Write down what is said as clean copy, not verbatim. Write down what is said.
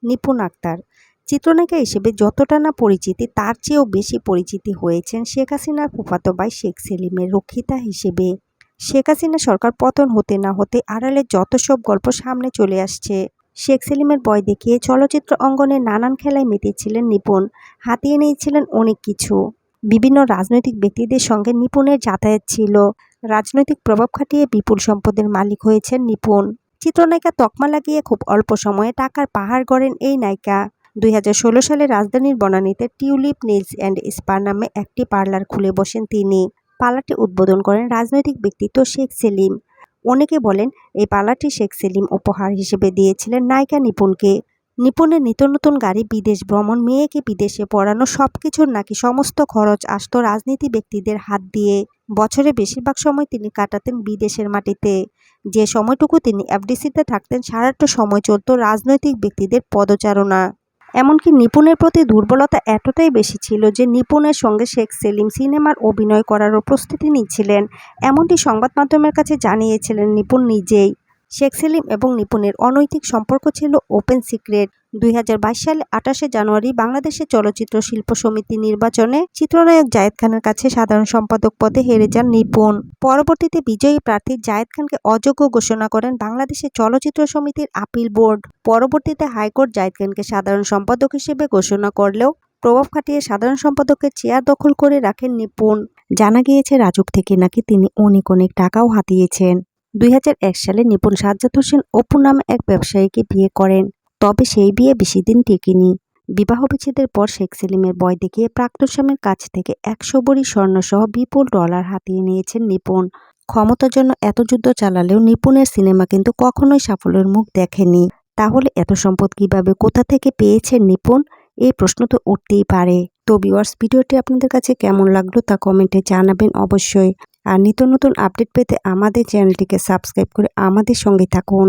নিপুণ আক্তার। চিত্রনায়িকা হিসেবে যতটা না পরিচিতি তার চেয়েও বেশি পরিচিতি হয়েছেন শেখ হাসিনার ফুফাতো ভাই শেখ সেলিমের রক্ষিতা হিসেবে। শেখ হাসিনা সরকার পতন হতে না হতে আড়ালে যত সব গল্প সামনে চলে আসছে। শেখ সেলিমের ভয় দেখিয়ে চলচ্চিত্র অঙ্গনে নানান খেলায় মেতেছিলেন নিপুণ, হাতিয়ে নিয়েছিলেন অনেক কিছু। বিভিন্ন রাজনৈতিক ব্যক্তিদের সঙ্গে নিপুণের যাতায়াত ছিল। রাজনৈতিক প্রভাব খাটিয়ে বিপুল সম্পদের মালিক হয়েছেন নিপুণ। চিত্রনায়িকা তকমা লাগিয়ে খুব অল্প সময়ে টাকার পাহাড় গড়েন এই নায়িকা। 2016 সালে রাজধানীর বনানীতে টিউলিপ নেইলস অ্যান্ড স্পা নামে একটি পার্লার খুলে বসেন তিনি। পার্লারটি উদ্বোধন করেন রাজনৈতিক ব্যক্তিত্ব শেখ সেলিম। অনেকে বলেন এই পার্লারটি শেখ সেলিম উপহার হিসেবে দিয়েছিলেন নায়িকা নিপুণকে। নিপুণের নিত্য নতুন গাড়ি, বিদেশ ভ্রমণ, মেয়েকে বিদেশে পড়ানো সবকিছুর নাকি সমস্ত খরচ আসত রাজনীতি ব্যক্তিদের হাত দিয়ে। বছরে বেশিরভাগ সময় তিনি কাটাতেন বিদেশের মাটিতে। যে সময়টুকু তিনি এফডিসিতে থাকতেন সারাটা সময় চলত রাজনৈতিক ব্যক্তিদের পদচারণা। এমনকি নিপুণের প্রতি দুর্বলতা এতটাই বেশি ছিল যে নিপুণের সঙ্গে শেখ সেলিম সিনেমার অভিনয় করারও প্রস্তুতি নিচ্ছিলেন, এমনটি সংবাদ মাধ্যমের কাছে জানিয়েছিলেন নিপুণ নিজেই। শেখ সেলিম এবং নিপুণের অনৈতিক সম্পর্ক ছিল ওপেন সিক্রেট। 2022 সালে 28শে জানুয়ারি বাংলাদেশের চলচ্চিত্র শিল্প সমিতি নির্বাচনে চিত্রনায়ক জায়েদ খানের কাছে সাধারণ সম্পাদক পদে হেরে যান নিপুণ। পরবর্তীতে বিজয়ী প্রার্থী জায়েদ খানকে অযোগ্য ঘোষণা করেন বাংলাদেশের চলচ্চিত্র সমিতির আপিল বোর্ড। পরবর্তীতে হাইকোর্ট জায়েদ খানকে সাধারণ সম্পাদক হিসেবে ঘোষণা করলেও প্রভাব খাটিয়ে সাধারণ সম্পাদকের চেয়ার দখল করে রাখেন নিপুণ। জানা গিয়েছে রাজুক থেকে নাকি তিনি অনেক টাকাও হাতিয়েছেন। 2001 সালে নিপুণ সাজ্জাদ হোসেন অপু নামে এক ব্যবসায়ীকে বিয়ে করেন। তবে সেই বিয়ে বেশি দিন টেকেনি। বিবাহ বিচ্ছেদের পর শেখ সেলিমের ভয় দেখিয়ে প্রাক্তন স্বামীর কাছ থেকে 100 ভরি স্বর্ণসহ বিপুল ডলার হাতিয়ে নিয়েছেন নিপুণ। ক্ষমতার জন্য এত যুদ্ধ চালালেও নিপুণের সিনেমা কিন্তু কখনোই সাফল্যের মুখ দেখেনি। তাহলে এত সম্পদ কিভাবে, কোথা থেকে পেয়েছেন নিপুণ? এই প্রশ্ন তো উঠতেই পারে। তো ভিউয়ার্স, ভিডিওটি আপনাদের কাছে কেমন লাগলো তা কমেন্টে জানাবেন অবশ্যই। আর নিত্য নতুন আপডেট পেতে আমাদের চ্যানেলটিকে সাবস্ক্রাইব করে আমাদের সঙ্গে থাকুন।